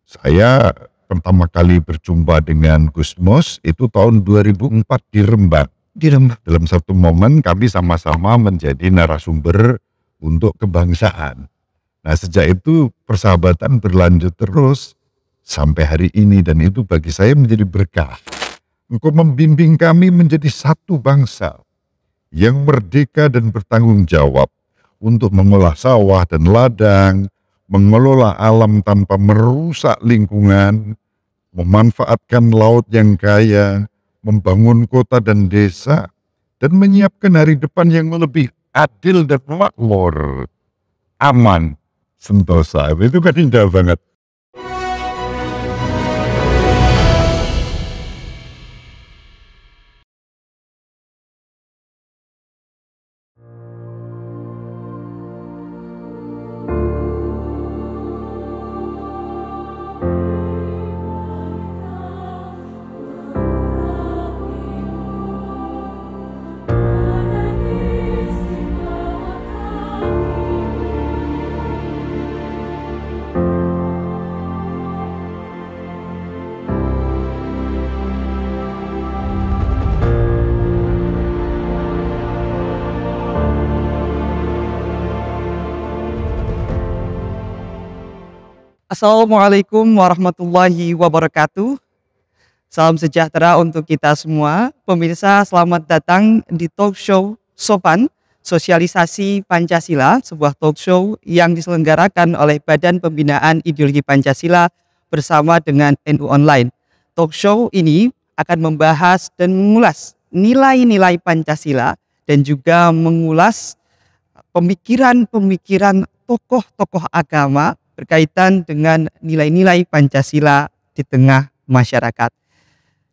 Saya pertama kali berjumpa dengan Gus Mus itu tahun 2004 di Rembang. Di Rembang. Dalam satu momen kami sama-sama menjadi narasumber untuk kebangsaan. Nah, sejak itu persahabatan berlanjut terus sampai hari ini, dan itu bagi saya menjadi berkah. Engkau membimbing kami menjadi satu bangsa yang merdeka dan bertanggung jawab untuk mengolah sawah dan ladang, mengelola alam tanpa merusak lingkungan, memanfaatkan laut yang kaya, membangun kota dan desa, dan menyiapkan hari depan yang lebih adil dan makmur, aman, sentosa. Itu kan indah banget. Assalamualaikum warahmatullahi wabarakatuh. Salam sejahtera untuk kita semua. Pemirsa, selamat datang di talk show Sopan, Sosialisasi Pancasila, sebuah talk show yang diselenggarakan oleh Badan Pembinaan Ideologi Pancasila bersama dengan NU Online. Talk show ini akan membahas dan mengulas nilai-nilai Pancasila dan juga mengulas pemikiran-pemikiran tokoh-tokoh agama berkaitan dengan nilai-nilai Pancasila di tengah masyarakat.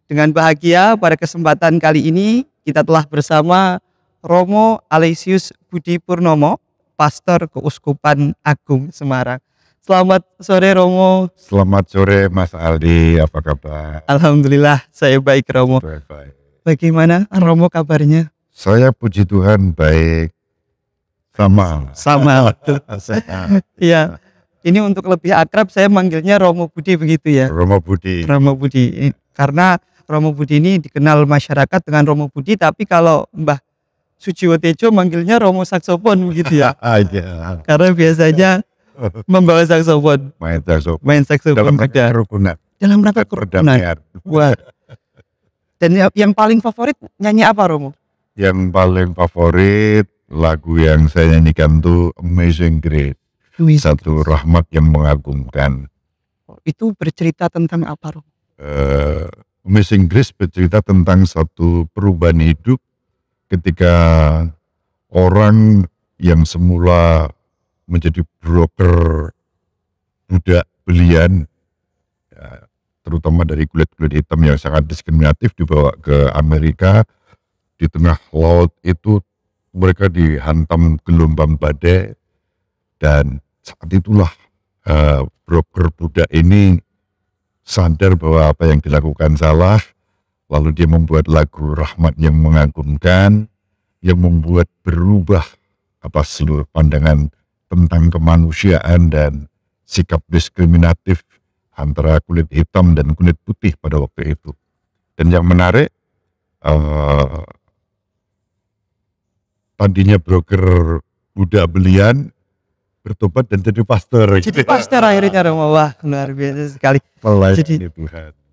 Dengan bahagia pada kesempatan kali ini kita telah bersama Romo Aloysius Budi Purnomo, Pastor Keuskupan Agung Semarang. Selamat sore Romo. Selamat sore Mas Aldi, apa kabar? Alhamdulillah saya baik Romo. Baik. Bagaimana Romo kabarnya? Saya puji Tuhan baik. Sama. Sehat. Iya. Ini untuk lebih akrab saya manggilnya Romo Budi begitu ya. Romo Budi. Romo Budi. Karena Romo Budi ini dikenal masyarakat dengan Romo Budi, tapi kalau Mbah Sujiwo Tejo manggilnya Romo Saksofon begitu ya. Aja. Karena biasanya membawa saksofon. Main saksofon. Dalam rangka kerukunan. Dalam rangka kerukunan. Wah. Dan yang paling favorit nyanyi apa Romo? Yang paling favorit lagu yang saya nyanyikan tuh Amazing Grace. Satu rahmat yang mengagumkan. Itu bercerita tentang apa, Romo? Amazing Grace bercerita tentang satu perubahan hidup ketika orang yang semula menjadi broker budak belian, ya, terutama dari kulit-kulit hitam yang sangat diskriminatif, dibawa ke Amerika. Di tengah laut itu mereka dihantam gelombang badai, dan saat itulah broker budak ini sadar bahwa apa yang dilakukan salah, lalu dia membuat lagu rahmat yang mengagumkan, yang membuat berubah seluruh pandangan tentang kemanusiaan dan sikap diskriminatif antara kulit hitam dan kulit putih pada waktu itu. Dan yang menarik, tadinya broker budak belian bertobat dan jadi pastor. Jadi pastor akhirnya Romo. Wah, luar biasa sekali.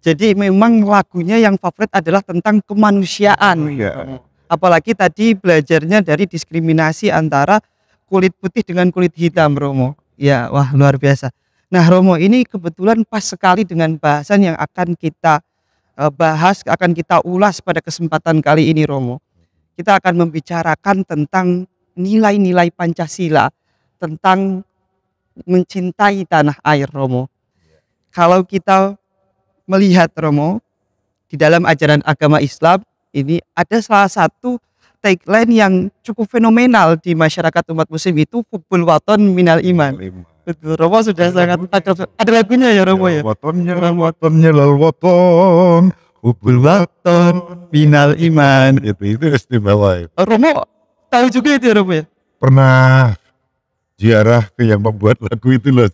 Jadi memang lagunya yang favorit adalah tentang kemanusiaan. Ya. Apalagi tadi belajarnya dari diskriminasi antara kulit putih dengan kulit hitam, Romo. Ya, wah luar biasa. Nah Romo, ini kebetulan pas sekali dengan bahasan yang akan kita bahas, akan kita ulas pada kesempatan kali ini Romo. Kita akan membicarakan tentang nilai-nilai Pancasila, tentang mencintai tanah air Romo. Kalau kita melihat Romo, di dalam ajaran agama Islam ini ada salah satu tagline yang cukup fenomenal di masyarakat umat muslim, itu hubbul waton minal iman. Betul, Romo sudah sangat ada lagunya ya Romo ya. Watonnya lal waton, hubbul waton minal iman. Itu istimewa. Romo tahu juga itu ya Romo ya? Pernah ziarah ke yang membuat lagu itu loh.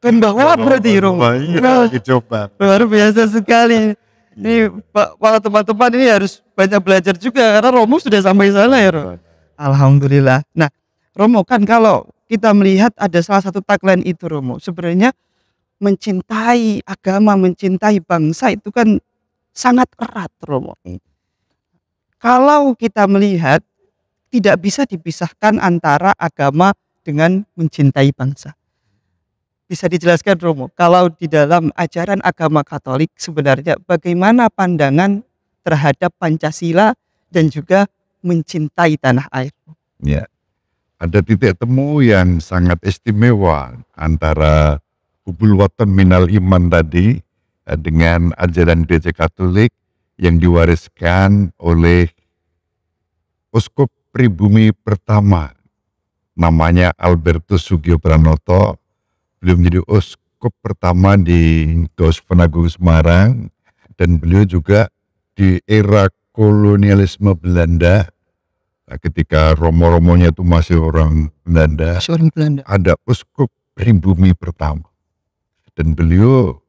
Kan bawa berarti Romo. Iya, dicoba. Luar biasa sekali. Ini para teman-teman ini harus banyak belajar juga karena Romo sudah sampai sana ya Romo. Alhamdulillah. Nah Romo, kan kalau kita melihat ada salah satu tagline itu Romo, sebenarnya mencintai agama, mencintai bangsa itu kan sangat erat Romo. Kalau kita melihat tidak bisa dipisahkan antara agama dengan mencintai bangsa. Bisa dijelaskan Romo, kalau di dalam ajaran agama Katolik sebenarnya bagaimana pandangan terhadap Pancasila dan juga mencintai tanah air? Ya, ada titik temu yang sangat istimewa antara hubul watan minal iman tadi dengan ajaran gereja Katolik yang diwariskan oleh Uskup Pribumi pertama, namanya Albertus Sugio Pranoto. Beliau menjadi uskup pertama di Keuskupan Agung Semarang, dan beliau juga di era kolonialisme Belanda, ketika romo-romonya itu masih orang Belanda, ada uskup pribumi pertama. Dan beliau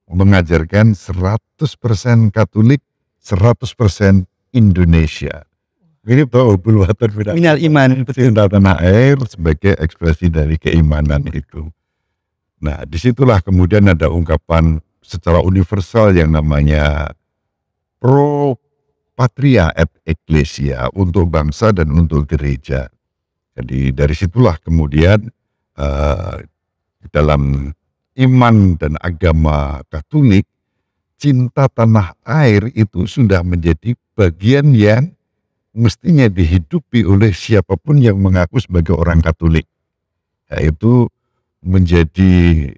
mengajarkan 100% Katolik, 100% Indonesia. Ini hubul watan Minal iman, cinta tanah air sebagai ekspresi dari keimanan itu. Nah, disitulah kemudian ada ungkapan secara universal yang namanya pro patria et ecclesia, untuk bangsa dan untuk gereja. Jadi dari situlah kemudian dalam iman dan agama Katolik, cinta tanah air itu sudah menjadi bagian yang mestinya dihidupi oleh siapapun yang mengaku sebagai orang Katolik. Yaitu menjadi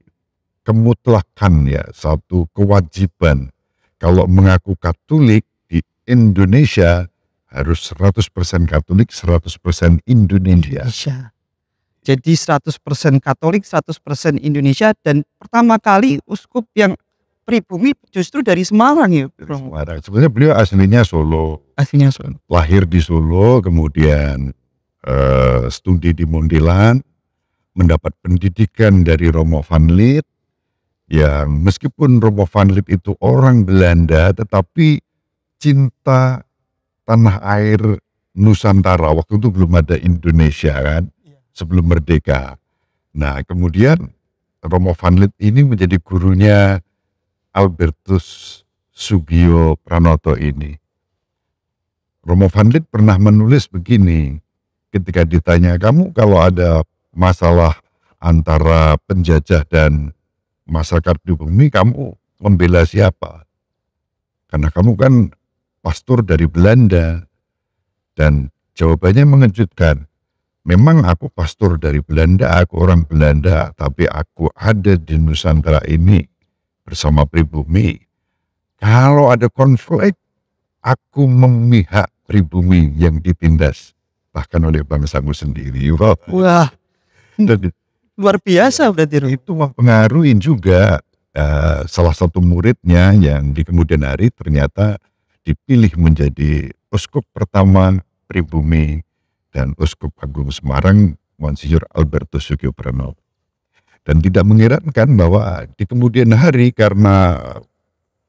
kemutlakan, ya, satu kewajiban. Kalau mengaku Katolik di Indonesia harus 100% Katolik, 100% Indonesia. Jadi 100% Katolik, 100% Indonesia, dan pertama kali uskup yang pribumi justru dari Semarang ya Romo. Semarang. Sebenarnya beliau aslinya Solo. Aslinya Solo. Lahir di Solo, kemudian studi di Mondilan, mendapat pendidikan dari Romo van Lith, yang meskipun Romo van Lith itu orang Belanda, tetapi cinta tanah air Nusantara, waktu itu belum ada Indonesia kan, sebelum merdeka. Nah kemudian Romo van Lith ini menjadi gurunya Albertus Sugio Pranoto ini. Romo van Lith pernah menulis begini, ketika ditanya, kamu kalau ada masalah antara penjajah dan masyarakat di bumi, kamu membela siapa? Karena kamu kan pastor dari Belanda. Dan jawabannya mengejutkan. Memang aku pastor dari Belanda, aku orang Belanda, tapi aku ada di Nusantara ini bersama pribumi. Kalau ada konflik, aku memihak pribumi yang ditindas bahkan oleh bangsaku sendiri. Wah. Dan Luar biasa berarti Romo. itu mempengaruhi juga salah satu muridnya yang di kemudian hari ternyata dipilih menjadi uskup pertama pribumi dan Uskup Agung Semarang, Monsinyur Albertus Sugio Pranoto. Dan tidak mengherankan bahwa di kemudian hari, karena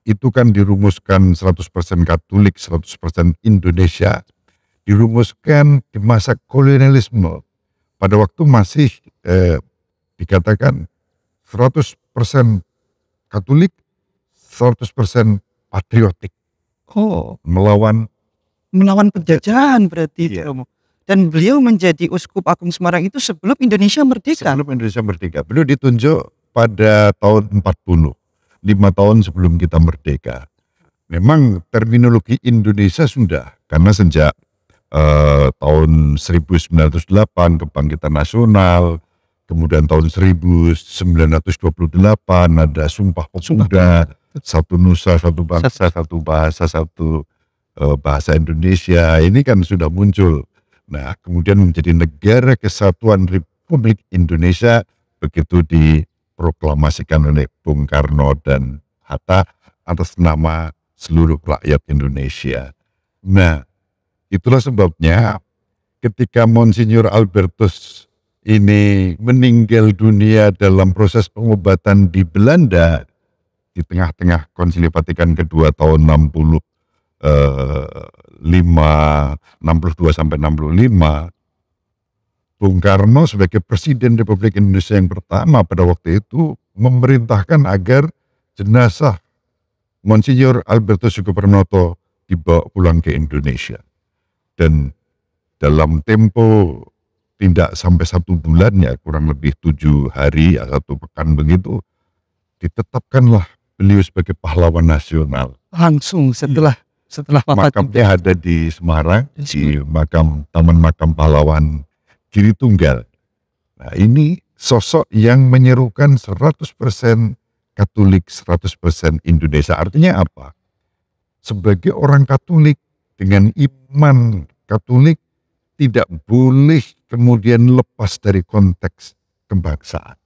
itu kan dirumuskan 100% Katolik, 100% Indonesia, dirumuskan di masa kolonialisme. Pada waktu masih dikatakan 100% Katolik, 100% patriotik. Melawan penjajahan berarti Romo. Dan beliau menjadi Uskup Agung Semarang itu sebelum Indonesia merdeka. Sebelum Indonesia merdeka. Beliau ditunjuk pada tahun 40, 5 tahun sebelum kita merdeka. Memang terminologi Indonesia sudah, karena sejak tahun 1908 Kebangkitan Nasional, kemudian tahun 1928 ada Sumpah Pemuda, satu nusa, satu bangsa, satu bahasa, satu bahasa Indonesia. Ini kan sudah muncul. Nah, kemudian menjadi Negara Kesatuan Republik Indonesia begitu diproklamasikan oleh Bung Karno dan Hatta atas nama seluruh rakyat Indonesia. Nah, itulah sebabnya ketika Monsinyur Albertus ini meninggal dunia dalam proses pengobatan di Belanda di tengah-tengah Konsili Vatikan kedua tahun 62 sampai 65, Bung Karno sebagai Presiden Republik Indonesia yang pertama pada waktu itu memerintahkan agar jenazah Monsinyur Albertus Sugo Pranoto dibawa pulang ke Indonesia. Dan dalam tempo tidak sampai 1 bulan, ya kurang lebih 7 hari ya 1 pekan begitu, ditetapkanlah beliau sebagai pahlawan nasional. Langsung setelah wafat. Makamnya ada di Semarang, di Taman Makam Pahlawan Giri Tunggal. Nah, ini sosok yang menyerukan 100% Katolik, 100% Indonesia. Artinya apa? Sebagai orang Katolik dengan iman Katolik tidak boleh kemudian lepas dari konteks kebangsaan.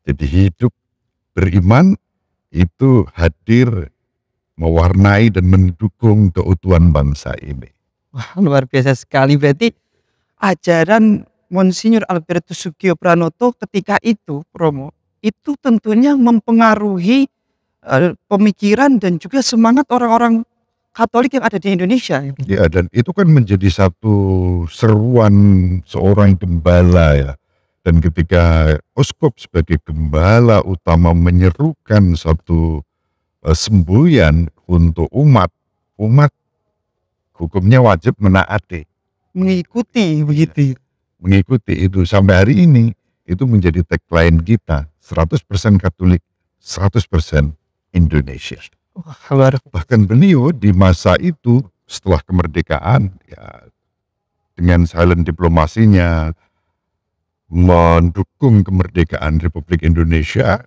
Jadi hidup beriman itu hadir mewarnai dan mendukung keutuhan bangsa ini. Wah, luar biasa sekali. Berarti ajaran Monsinyur Albertus Sugo Pranoto ketika itu, Romo, itu tentunya mempengaruhi pemikiran dan juga semangat orang-orang Katolik yang ada di Indonesia. Ya, dan itu kan menjadi satu seruan seorang gembala ya. Dan ketika Uskup sebagai gembala utama menyerukan satu semboyan untuk umat hukumnya wajib menaati. Mengikuti begitu. Mengikuti itu sampai hari ini itu menjadi tagline kita, 100% Katolik, 100% Indonesia. Wah, Bahkan beliau di masa itu setelah kemerdekaan ya dengan silent diplomasinya mendukung kemerdekaan Republik Indonesia,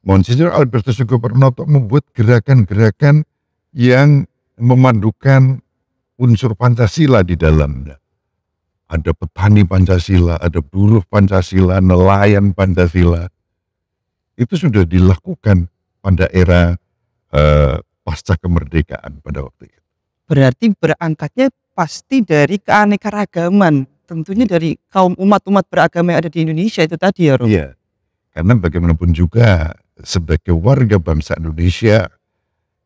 Monsinyur Albertus Sugo Pranoto membuat gerakan-gerakan yang memandukan unsur Pancasila di dalamnya. Ada petani Pancasila, ada buruh Pancasila, nelayan Pancasila. Itu sudah dilakukan pada era pasca kemerdekaan pada waktu itu. Berarti berangkatnya pasti dari keanekaragaman, tentunya dari kaum umat-umat beragama yang ada di Indonesia itu tadi ya, Romo? Iya, karena bagaimanapun juga sebagai warga bangsa Indonesia,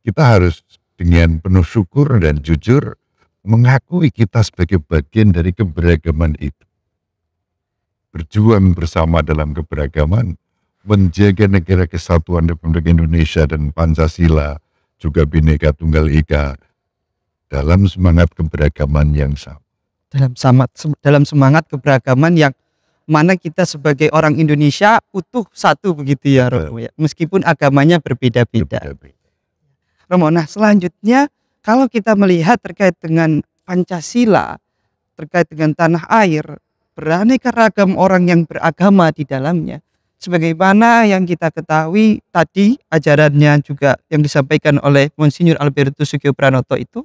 kita harus dengan penuh syukur dan jujur mengakui kita sebagai bagian dari keberagaman itu. Berjuang bersama dalam keberagaman, menjaga negara kesatuan Republik Indonesia dan Pancasila, juga Bhinneka Tunggal Ika, dalam semangat keberagaman yang sama. Dalam semangat keberagaman yang mana kita sebagai orang Indonesia utuh satu begitu ya, Romo ya, meskipun agamanya berbeda-beda. Romo, nah selanjutnya kalau kita melihat terkait dengan Pancasila, terkait dengan tanah air, beraneka ragam orang yang beragama di dalamnya, sebagaimana yang kita ketahui tadi ajarannya juga yang disampaikan oleh Monsinyur Albertus Sugo Pranoto itu,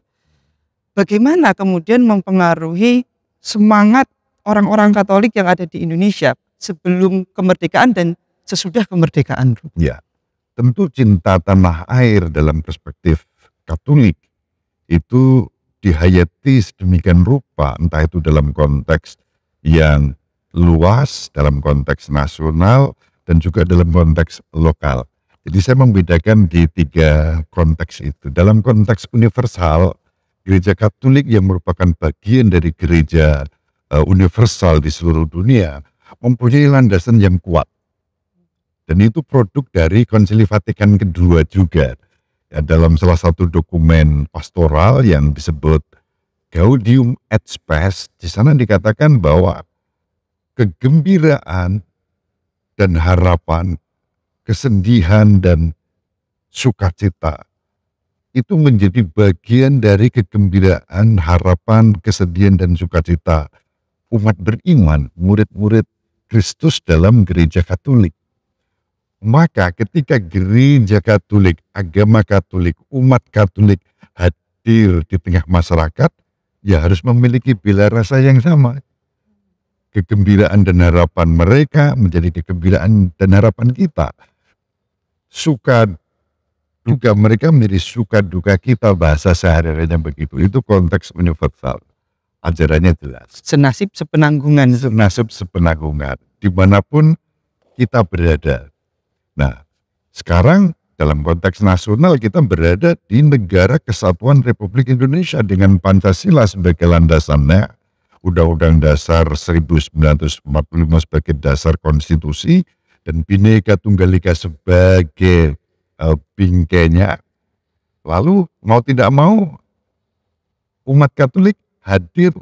bagaimana kemudian mempengaruhi semangat orang-orang Katolik yang ada di Indonesia sebelum kemerdekaan dan sesudah kemerdekaan? Ya, tentu cinta tanah air dalam perspektif Katolik itu dihayati sedemikian rupa, entah itu dalam konteks yang luas, dalam konteks nasional, dan juga dalam konteks lokal. Jadi saya membedakan di 3 konteks itu. Dalam konteks universal, Gereja Katolik yang merupakan bagian dari gereja universal di seluruh dunia mempunyai landasan yang kuat. Dan itu produk dari Konsili Vatikan kedua juga. Ya, dalam salah satu dokumen pastoral yang disebut Gaudium et Spes, di sana dikatakan bahwa kegembiraan dan harapan, kesedihan dan sukacita itu menjadi bagian dari kegembiraan, harapan, kesedihan dan sukacita umat beriman, murid-murid Kristus dalam gereja Katolik. Maka ketika gereja Katolik, agama Katolik, umat Katolik hadir di tengah masyarakat, ya harus memiliki bela rasa yang sama. Kegembiraan dan harapan mereka menjadi kegembiraan dan harapan kita. Suka duka mereka menjadi suka duka kita, bahasa sehari-harinya begitu. Itu konteks universal. ajarannya jelas. Senasib sepenanggungan. Senasib sepenanggungan dimanapun kita berada. Nah, sekarang dalam konteks nasional kita berada di Negara Kesatuan Republik Indonesia dengan Pancasila sebagai landasannya, Undang-Undang Dasar 1945 sebagai dasar konstitusi, dan Bhinneka Tunggal Ika sebagai bingkainya. Lalu mau tidak mau umat Katolik hadir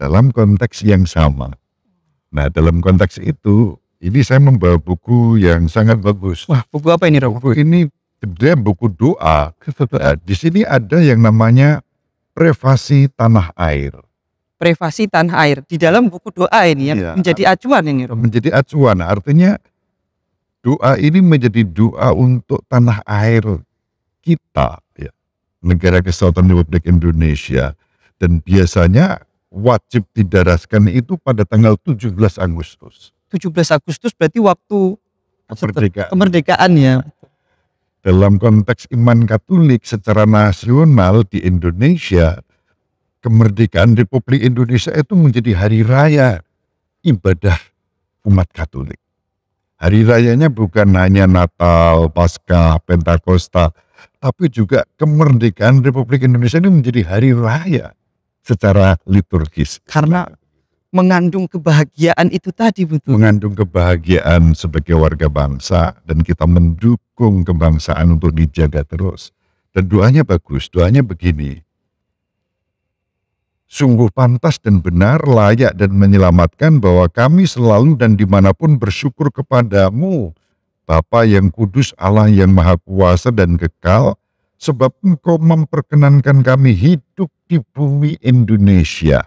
dalam konteks yang sama. Nah, dalam konteks itu, ini saya membawa buku yang sangat bagus. Wah, buku apa ini, Romo? Buku ini gede, buku doa. Di sini ada yang namanya Privasi Tanah Air. Privasi Tanah Air. Di dalam buku doa ini yang menjadi acuan ini, Romo. Menjadi acuan, artinya doa ini menjadi doa untuk tanah air kita, ya, Negara Kesatuan Republik Indonesia. Dan biasanya wajib didaraskan itu pada tanggal 17 Agustus. 17 Agustus berarti waktu kemerdekaan ya. Dalam konteks iman Katolik secara nasional di Indonesia, kemerdekaan Republik Indonesia itu menjadi hari raya ibadah umat Katolik. Hari rayanya bukan hanya Natal, Paskah, Pentakosta, tapi juga kemerdekaan Republik Indonesia ini menjadi hari raya secara liturgis. Karena mengandung kebahagiaan itu tadi, betul. Mengandung kebahagiaan sebagai warga bangsa, dan kita mendukung kebangsaan untuk dijaga terus. Dan doanya bagus, doanya begini. Sungguh pantas dan benar, layak dan menyelamatkan bahwa kami selalu dan dimanapun bersyukur kepadamu, Bapa yang kudus, Allah yang maha kuasa dan kekal, sebab Engkau memperkenankan kami hidup di bumi Indonesia,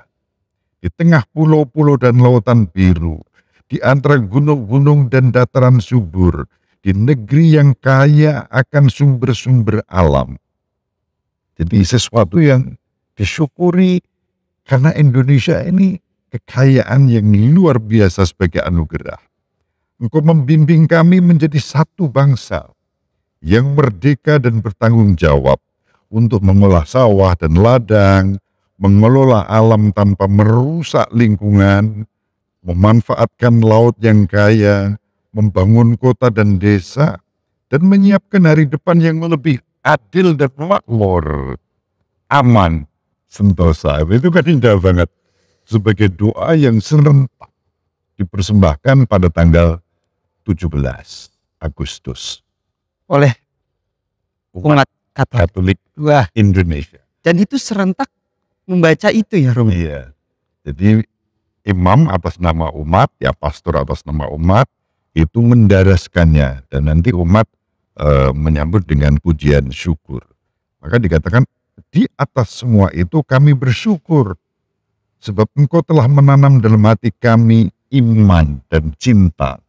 di tengah pulau-pulau dan lautan biru, di antara gunung-gunung dan dataran subur, di negeri yang kaya akan sumber-sumber alam. Jadi sesuatu yang disyukuri, karena Indonesia ini kekayaan yang luar biasa sebagai anugerah. Engkau membimbing kami menjadi satu bangsa yang merdeka dan bertanggung jawab untuk mengolah sawah dan ladang, mengelola alam tanpa merusak lingkungan, memanfaatkan laut yang kaya, membangun kota dan desa, dan menyiapkan hari depan yang lebih adil dan makmur, aman, sentosa. Itu kan indah banget. Sebagai doa yang serentak dipersembahkan pada tanggal 17 Agustus oleh umat Katolik Indonesia. Dan itu serentak membaca itu ya, Romo? Iya. Jadi imam atas nama umat, ya pastor atas nama umat, itu mendaraskannya. Dan nanti umat menyambut dengan pujian syukur. Maka dikatakan, di atas semua itu kami bersyukur, sebab Engkau telah menanam dalam hati kami iman dan cinta,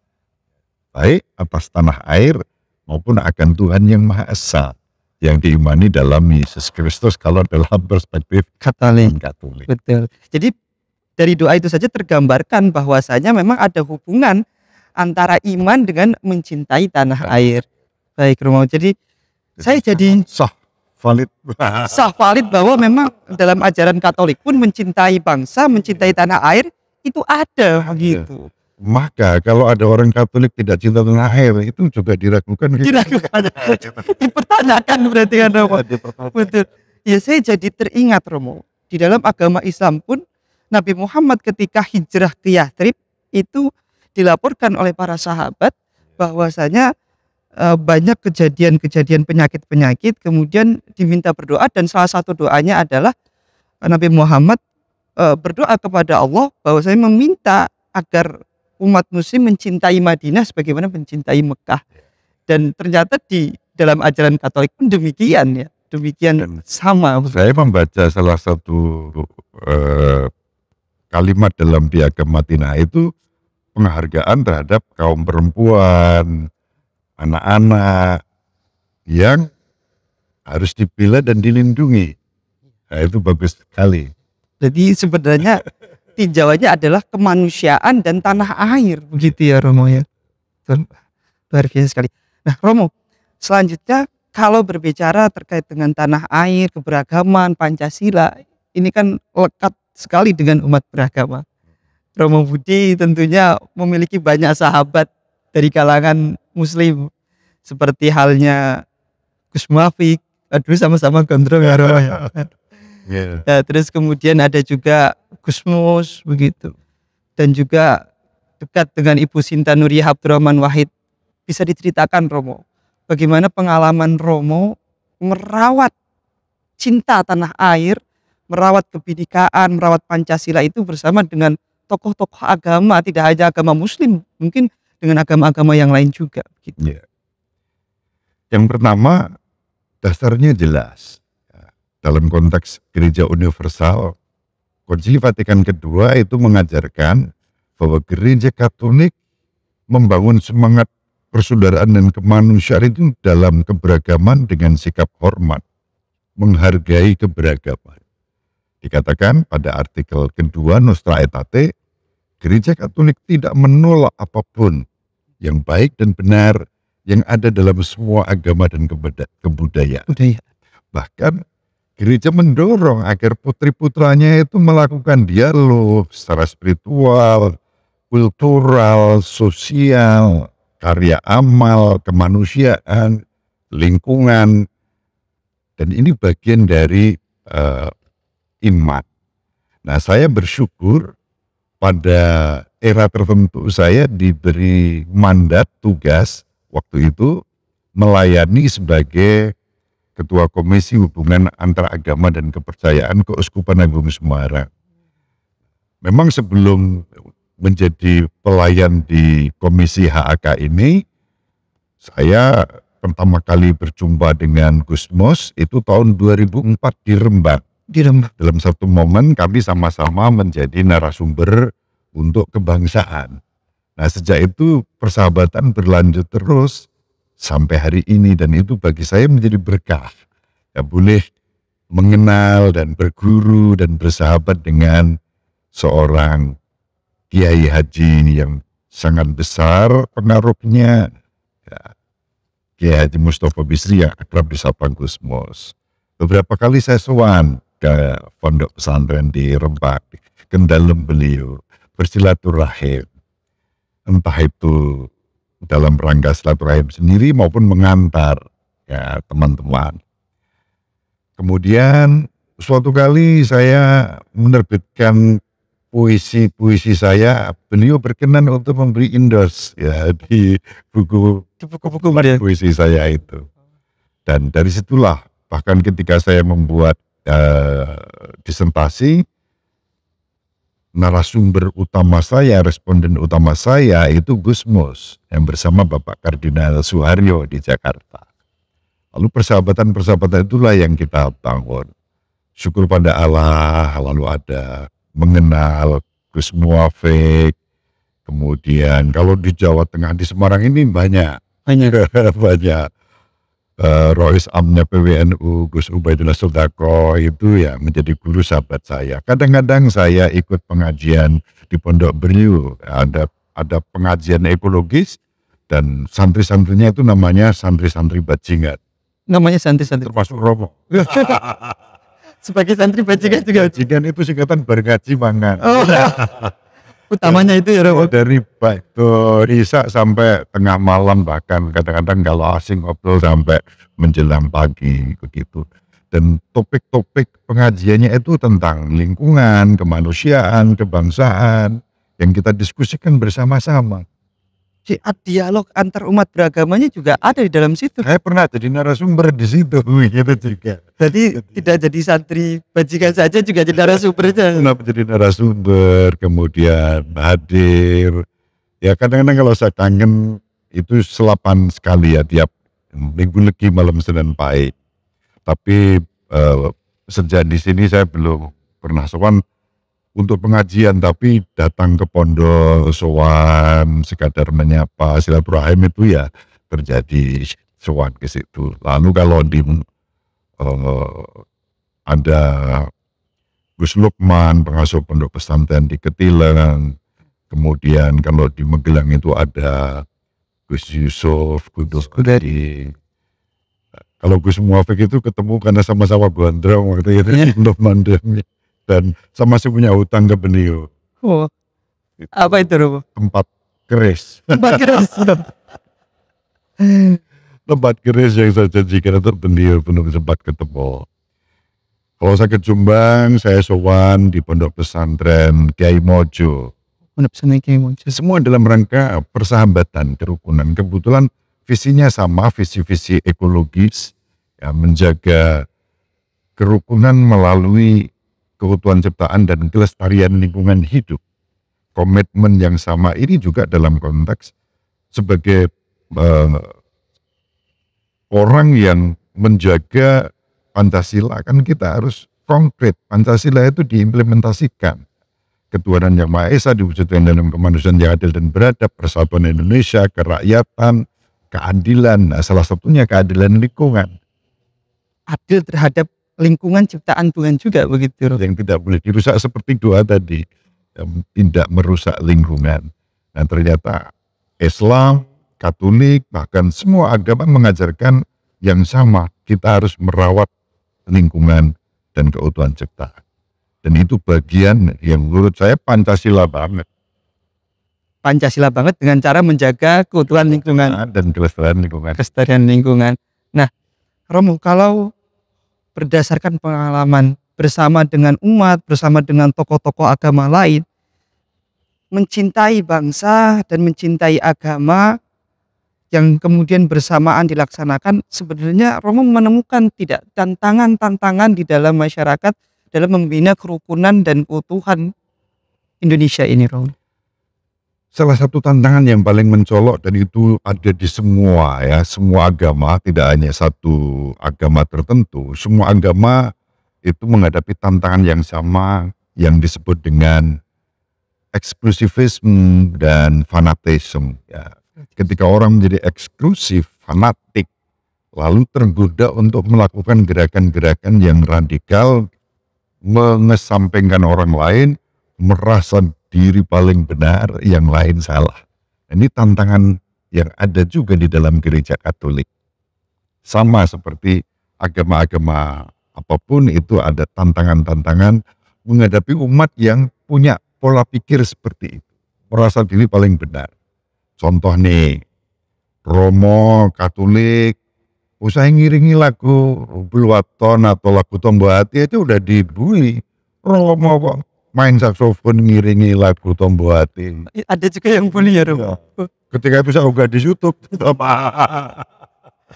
baik atas tanah air maupun akan Tuhan yang Maha Esa, yang diimani dalam Yesus Kristus kalau dalam perspektif Katolik. Betul. Jadi dari doa itu saja tergambarkan bahwasanya memang ada hubungan antara iman dengan mencintai tanah air. Baik, Romo. Jadi saya jadi sah valid bahwa memang dalam ajaran Katolik pun mencintai bangsa, mencintai tanah air itu ada begitu. Maka kalau ada orang Katolik tidak cinta tanah air, itu juga diragukan. Dipertanyakan berarti kan, Romo. Betul. Ya, saya jadi teringat, Romo. Di dalam agama Islam pun Nabi Muhammad ketika hijrah ke Yathrib itu dilaporkan oleh para sahabat bahwasanya banyak kejadian-kejadian penyakit-penyakit, kemudian diminta berdoa, dan salah satu doanya adalah Nabi Muhammad berdoa kepada Allah bahwa saya meminta agar umat muslim mencintai Madinah sebagaimana mencintai Mekah. Dan ternyata di dalam ajaran Katolik pun demikian ya, demikian sama. Saya membaca salah satu kalimat dalam Piagam Madinah itu penghargaan terhadap kaum perempuan, anak-anak yang harus dibela dan dilindungi. Nah, itu bagus sekali. Jadi sebenarnya tinjauannya adalah kemanusiaan dan tanah air, begitu ya, Romo ya. Luar biasa sekali. Nah, Romo, selanjutnya kalau berbicara terkait dengan tanah air, keberagaman, Pancasila, ini kan lekat sekali dengan umat beragama. Romo Budi tentunya memiliki banyak sahabat dari kalangan muslim, seperti halnya Gus Muafik. Aduh, sama-sama gondrong ya Romo ya. Iya. Ya, terus kemudian ada juga Gus Mus begitu. Dan juga dekat dengan Ibu Sinta Nuriyah Abdurrahman Wahid. Bisa diceritakan Romo, bagaimana pengalaman Romo merawat cinta tanah air, merawat kebinekaan, merawat Pancasila itu bersama dengan tokoh-tokoh agama, tidak hanya agama muslim, mungkin dengan agama-agama yang lain juga gitu. Iya. Yang pertama, dasarnya jelas. Dalam konteks gereja universal, Konsili Vatikan Kedua itu mengajarkan bahwa gereja Katolik membangun semangat persaudaraan dan kemanusiaan itu dalam keberagaman dengan sikap hormat, menghargai keberagaman. Dikatakan pada artikel kedua Nostra Aetate, gereja Katolik tidak menolak apapun yang baik dan benar yang ada dalam semua agama dan kebudayaan. Budaya. Bahkan gereja mendorong agar putri-putranya itu melakukan dialog secara spiritual, kultural, sosial, karya amal, kemanusiaan, lingkungan, dan ini bagian dari iman. Nah, saya bersyukur pada era tertentu saya diberi mandat tugas waktu itu melayani sebagai Ketua Komisi Hubungan Antara Agama dan Kepercayaan Keuskupan Agung Semarang. Memang sebelum menjadi pelayan di Komisi HAK ini, saya pertama kali berjumpa dengan Gus Mus itu tahun 2004 di Rembang. Dalam satu momen kami sama-sama menjadi narasumber untuk kebangsaan. Nah, sejak itu persahabatan berlanjut terus sampai hari ini, dan itu bagi saya menjadi berkah. Ya, boleh mengenal dan berguru dan bersahabat dengan seorang Kiai Haji yang sangat besar pengaruhnya, ya, Kiai Haji Mustafa Bisri yang akrab disapa Gus Mus. Beberapa kali saya sowan ke pondok pesantren di Rembang, kendalem beliau bersilaturahim, entah itu dalam rangka silaturahim sendiri maupun mengantar ya teman-teman. Kemudian suatu kali saya menerbitkan puisi-puisi saya, beliau berkenan untuk memberi endorse ya di buku-buku puisi saya itu. Dan dari situlah bahkan ketika saya membuat disertasi, narasumber utama saya, responden utama saya itu Gus Mus yang bersama Bapak Kardinal Suharyo di Jakarta. Lalu persahabatan-persahabatan itulah yang kita bangun. Syukur pada Allah, lalu ada mengenal Gus Muafik. Kemudian kalau di Jawa Tengah, di Semarang ini banyak. Rois Amnya PWNU, Gus Ubaidillah Sodako itu ya menjadi guru sahabat saya. Kadang-kadang saya ikut pengajian di Pondok Beliau, ada pengajian ekologis dan santri-santrinya itu namanya santri-santri bajingan. Namanya santri-santri. Termasuk Romo. Sebagai santri bajingan juga. Bajingan itu singkatan bergaji mangan. Oh, utamanya itu ya Romo. Dari Isya sampai tengah malam, bahkan kadang-kadang kalau asing ngobrol sampai menjelang pagi begitu. Dan topik-topik pengajiannya itu tentang lingkungan, kemanusiaan, kebangsaan yang kita diskusikan bersama-sama. Dialog antar umat beragamanya juga ada di dalam situ. Saya pernah jadi narasumber di situ gitu juga. Jadi tidak jadi santri bajingan saja, juga jadi narasumbernya. Kenapa jadi narasumber, kemudian hadir. Ya kadang-kadang kalau saya kangen itu selapan sekali ya tiap minggu legi malam Senin Pahit. Tapi sejak di sini saya belum pernah sowan untuk pengajian, tapi datang ke pondok, sowan, sekadar menyapa, silaturahim itu ya terjadi sowan ke situ. Lalu kalau di ada Gus Lukman, pengasuh pondok pesantren di Ketilang, kemudian kalau di Magelang itu ada Gus Yusuf, Gus Kudari. Kalau Gus Muafik itu ketemu karena sama-sama gondrong waktu itu belum mandem. dan saya masih punya hutang ke beliau. Oh, apa itu Romo? Tempat keris. Tempat keris. Tempat keris yang saya janjikan untuk beliau belum sempat ketemu. Kalau saya ke Jombang, saya sowan di pondok pesantren Kiai Mojo. Semua dalam rangka persahabatan, kerukunan. Kebetulan visinya sama, visi-visi ekologis, ya, menjaga kerukunan melalui keutuhan ciptaan dan kelestarian lingkungan hidup. Komitmen yang sama ini juga dalam konteks sebagai orang yang menjaga Pancasila, kan kita harus konkret. Pancasila itu diimplementasikan. Ketuhanan Yang Maha Esa diwujudkan dalam kemanusiaan yang adil dan beradab, persatuan Indonesia, kerakyatan, keadilan. Nah, salah satunya keadilan lingkungan. Adil terhadap lingkungan ciptaan Tuhan juga begitu. Yang tidak boleh dirusak seperti doa tadi, yang tidak merusak lingkungan. Nah, ternyata Islam, Katolik, bahkan semua agama mengajarkan yang sama. Kita harus merawat lingkungan dan keutuhan ciptaan. Dan itu bagian yang menurut saya Pancasila banget. Pancasila banget dengan cara menjaga keutuhan lingkungan dan kelestarian lingkungan. Kelestarian lingkungan. Nah, Romo, kalau berdasarkan pengalaman bersama dengan umat, bersama dengan tokoh-tokoh agama lain, mencintai bangsa dan mencintai agama yang kemudian bersamaan dilaksanakan, sebenarnya Romo menemukan tidak tantangan-tantangan di dalam masyarakat dalam membina kerukunan dan keutuhan Indonesia ini, Romo. Salah satu tantangan yang paling mencolok dan itu ada di semua ya, semua agama, tidak hanya satu agama tertentu. Semua agama itu menghadapi tantangan yang sama yang disebut dengan eksklusivisme dan fanatisme. Ya. Ketika orang menjadi eksklusif, fanatik, lalu tergoda untuk melakukan gerakan-gerakan yang radikal, mengesampingkan orang lain, merasa diri paling benar, yang lain salah. Ini tantangan yang ada juga di dalam gereja Katolik. Sama seperti agama-agama apapun itu ada tantangan-tantangan menghadapi umat yang punya pola pikir seperti itu. Merasa diri paling benar. Contoh nih, Romo Katolik, usai ngiringi lagu Bluaton atau lagu Tombo Hati itu udah dibully. Romo kok main saksofon ngiringi lagu Tombo Hati. Ada juga yang bully ya, Romo. Ketika itu saya unggah di YouTube,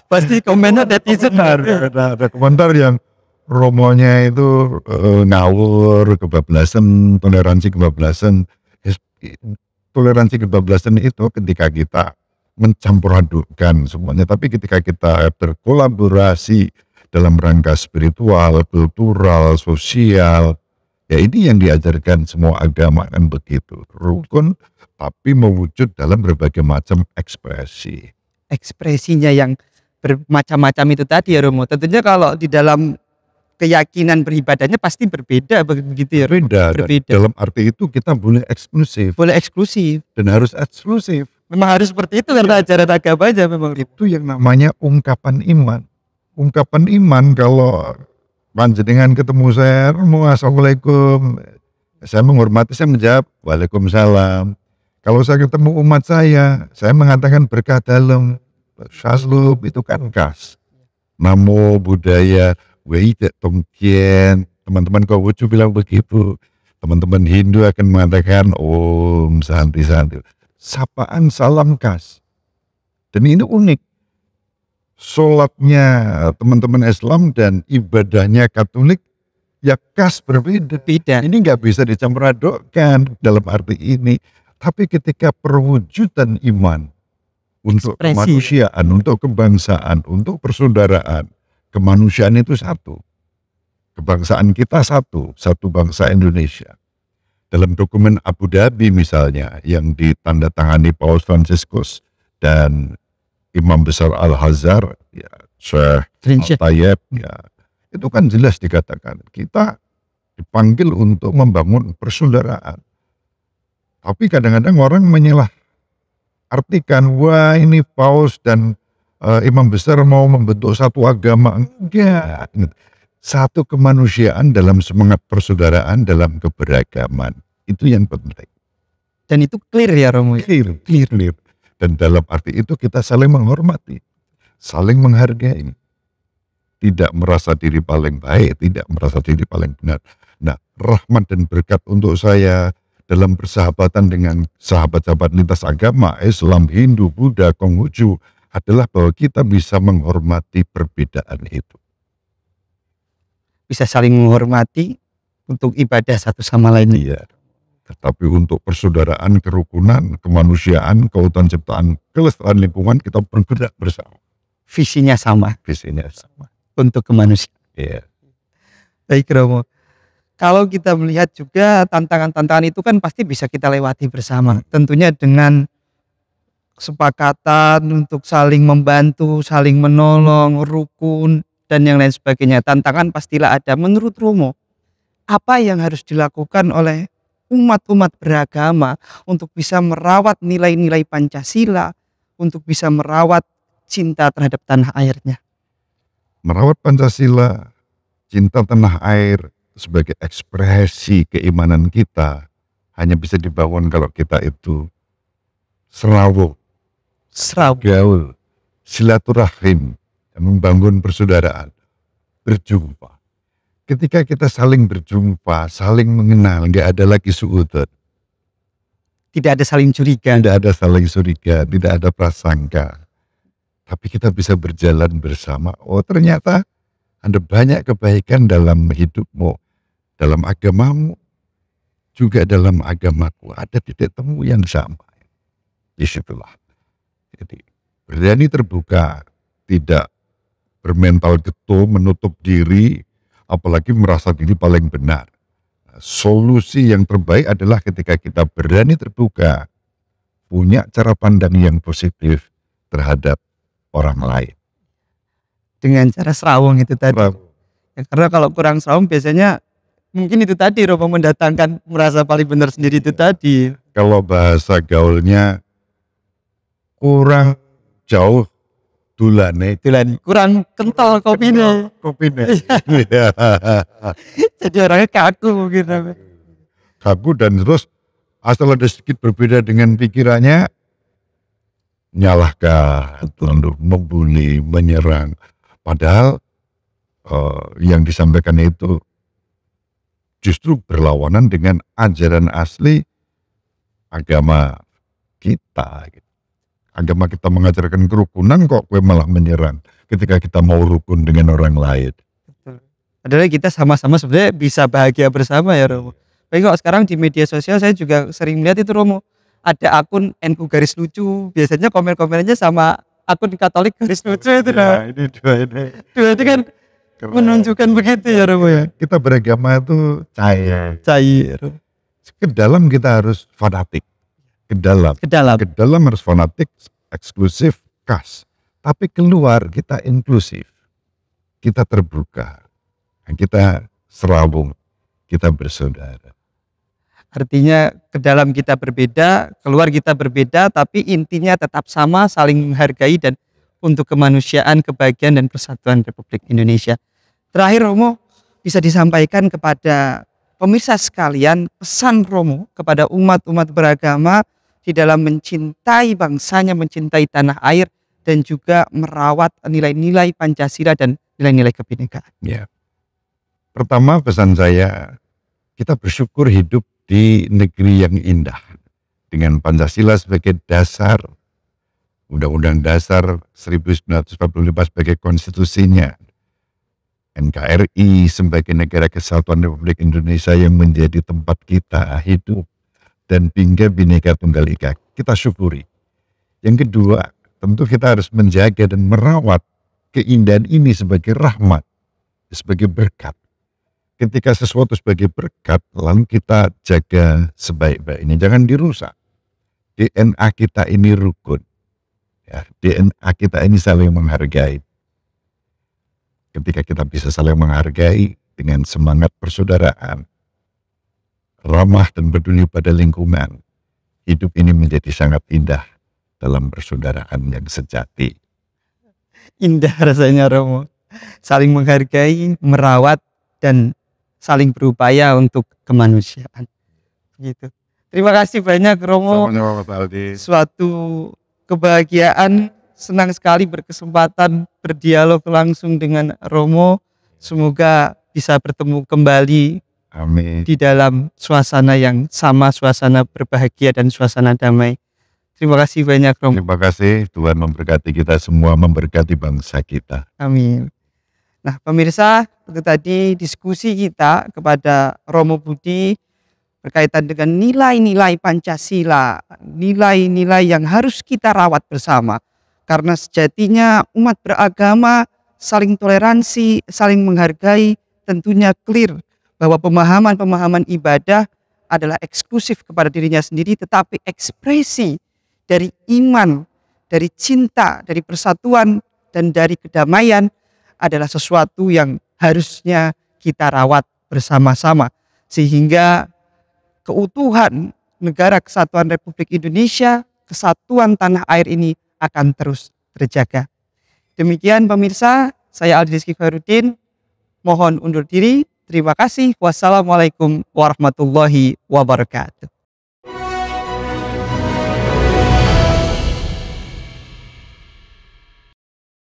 pasti komennya netizen. Ada komentar yang Romonya itu ngawur, kebablasan, toleransi kebablasan. Toleransi kebablasan itu ketika kita mencampur adukkan semuanya, tapi ketika kita berkolaborasi dalam rangka spiritual, kultural, sosial, ya ini yang diajarkan semua agama kan begitu, rukun tapi mewujud dalam berbagai macam ekspresi. Ekspresinya yang bermacam-macam itu tadi ya, Romo. Tentunya kalau di dalam keyakinan beribadahnya pasti berbeda begitu ya. Berbeda. Dalam arti itu kita boleh eksklusif. Boleh eksklusif. Dan harus eksklusif. Memang harus seperti itu karena ajaran agama aja memang. Itu yang namanya ungkapan iman. Ungkapan iman kalau panjenengan ketemu saya, Assalamualaikum. Saya menghormati, saya menjawab Waalaikumsalam. Kalau saya ketemu umat saya mengatakan berkah dalam. Saslub itu kan khas. Namo Buddhaya. Wei-Tek Tongkien, teman-teman Konghucu bilang begitu. Teman-teman Hindu akan mengatakan Om Santi Santi. Sapaan salam khas. Dan ini unik. Sholatnya teman-teman Islam dan ibadahnya Katolik ya khas berbeda. Ini nggak bisa dicampur adukkan dalam arti ini. Tapi ketika perwujudan iman untuk kemanusiaan, untuk kebangsaan, untuk persaudaraan, kemanusiaan itu satu. Kebangsaan kita satu bangsa Indonesia. Dalam dokumen Abu Dhabi misalnya yang ditandatangani Paus Fransiskus dan Imam Besar Al-Azhar, ya, Syekh Al-Tayyib, ya, itu kan jelas dikatakan kita dipanggil untuk membangun persaudaraan. Tapi kadang-kadang orang menyalah artikan, wah ini Paus dan Imam Besar mau membentuk satu agama. Enggak. satu kemanusiaan dalam semangat persaudaraan dalam keberagaman. Itu yang penting. Dan itu clear ya Romo. Clear. Dan dalam arti itu kita saling menghormati, saling menghargai. Tidak merasa diri paling baik, tidak merasa diri paling benar. Nah, rahmat dan berkat untuk saya dalam persahabatan dengan sahabat-sahabat lintas agama, Islam, Hindu, Buddha, Konghucu, adalah bahwa kita bisa menghormati perbedaan itu. Bisa saling menghormati untuk ibadah satu sama lain. Iya. Tetapi untuk persaudaraan, kerukunan, kemanusiaan, keutuhan ciptaan, kelestarian lingkungan, kita bergerak bersama. Visinya sama. Visinya sama. Untuk kemanusiaan. Iya. Baik Romo. Kalau kita melihat juga tantangan-tantangan itu kan pasti bisa kita lewati bersama. Tentunya dengan kesepakatan untuk saling membantu, saling menolong, rukun, dan yang lain sebagainya. Tantangan pastilah ada. Menurut Romo, apa yang harus dilakukan oleh umat-umat beragama untuk bisa merawat nilai-nilai Pancasila, untuk bisa merawat cinta terhadap tanah airnya? Merawat Pancasila, cinta tanah air sebagai ekspresi keimanan kita hanya bisa dibangun kalau kita itu serawung, gaul, silaturahim, membangun persaudaraan, berjumpa. Ketika kita saling berjumpa, saling mengenal, nggak ada lagi suudzon. Tidak ada saling curiga. Tidak ada saling curiga, tidak ada prasangka. Tapi kita bisa berjalan bersama. Oh ternyata ada banyak kebaikan dalam hidupmu, dalam agamamu, juga dalam agamaku. Ada titik temu yang sama. Disitulah. Jadi berani terbuka, tidak bermental getol, menutup diri, apalagi merasa diri paling benar. Solusi yang terbaik adalah ketika kita berani terbuka, punya cara pandang yang positif terhadap orang lain. Dengan cara serawung itu tadi. Ya, karena kalau kurang serawung biasanya mungkin itu tadi Romo mendatangkan merasa paling benar sendiri itu tadi. Kalau bahasa gaulnya kurang jauh dulane. Kurang kental kopinya. Jadi orangnya kaku mungkin. Kaku dan terus asal ada sedikit berbeda dengan pikirannya, nyalahkan, membuli, menyerang. Padahal yang disampaikan itu justru berlawanan dengan ajaran asli agama kita. Agama kita mengajarkan kerukunan, kok gue malah menyerang ketika kita mau rukun dengan orang lain. Padahal kita sama-sama sebenarnya bisa bahagia bersama ya Romo. Tapi kok sekarang di media sosial saya juga sering melihat itu Romo. Ada akun NU garis lucu, biasanya komen-komennya sama akun Katolik garis lucu itu lah. Ini dua ini. Dua itu kan keren. Menunjukkan begitu ya Romo ya. Kita beragama itu cair. Ke dalam kita harus fanatik. Ke dalam harus fanatik, eksklusif, khas. Tapi keluar kita inklusif. Kita terbuka. Kita serawung. Kita bersaudara. Artinya ke dalam kita berbeda, keluar kita berbeda, tapi intinya tetap sama, saling menghargai dan untuk kemanusiaan, kebahagiaan dan persatuan Republik Indonesia. Terakhir Romo, bisa disampaikan kepada pemirsa sekalian pesan Romo kepada umat-umat beragama di dalam mencintai bangsanya, mencintai tanah air dan juga merawat nilai-nilai Pancasila dan nilai-nilai kebinekaan. Ya. Pertama pesan saya, kita bersyukur hidup di negeri yang indah dengan Pancasila sebagai dasar, Undang-Undang Dasar 1945 sebagai konstitusinya, NKRI sebagai negara kesatuan Republik Indonesia yang menjadi tempat kita hidup dan Bhinneka Bhinneka Tunggal Ika. Kita syukuri. Yang kedua, tentu kita harus menjaga dan merawat keindahan ini sebagai rahmat, sebagai berkat. Ketika sesuatu sebagai berkat, lalu kita jaga sebaik-baiknya. Jangan dirusak. DNA kita ini rukun. Ya, DNA kita ini saling menghargai. Ketika kita bisa saling menghargai dengan semangat persaudaraan, ramah dan peduli pada lingkungan, hidup ini menjadi sangat indah dalam persaudaraan yang sejati. Indah rasanya Romo. saling menghargai, merawat, dan saling berupaya untuk kemanusiaan. Gitu. Terima kasih banyak Romo. Sama-sama Mas Aldi. Suatu kebahagiaan, senang sekali berkesempatan berdialog langsung dengan Romo. Semoga bisa bertemu kembali Amin. di dalam suasana yang sama, suasana berbahagia dan suasana damai. Terima kasih banyak Romo. Terima kasih, Tuhan memberkati kita semua, memberkati bangsa kita. Amin. Nah pemirsa, itu tadi diskusi kita kepada Romo Budi berkaitan dengan nilai-nilai Pancasila, nilai-nilai yang harus kita rawat bersama. Karena sejatinya umat beragama saling toleransi, saling menghargai, tentunya clear bahwa pemahaman-pemahaman ibadah adalah eksklusif kepada dirinya sendiri, tetapi ekspresi dari iman, dari cinta, dari persatuan, dan dari kedamaian adalah sesuatu yang harusnya kita rawat bersama-sama. Sehingga keutuhan negara kesatuan Republik Indonesia, kesatuan tanah air ini akan terus terjaga. Demikian pemirsa, saya Aldi Rizky Khairuddin, mohon undur diri. Terima kasih. Wassalamualaikum warahmatullahi wabarakatuh.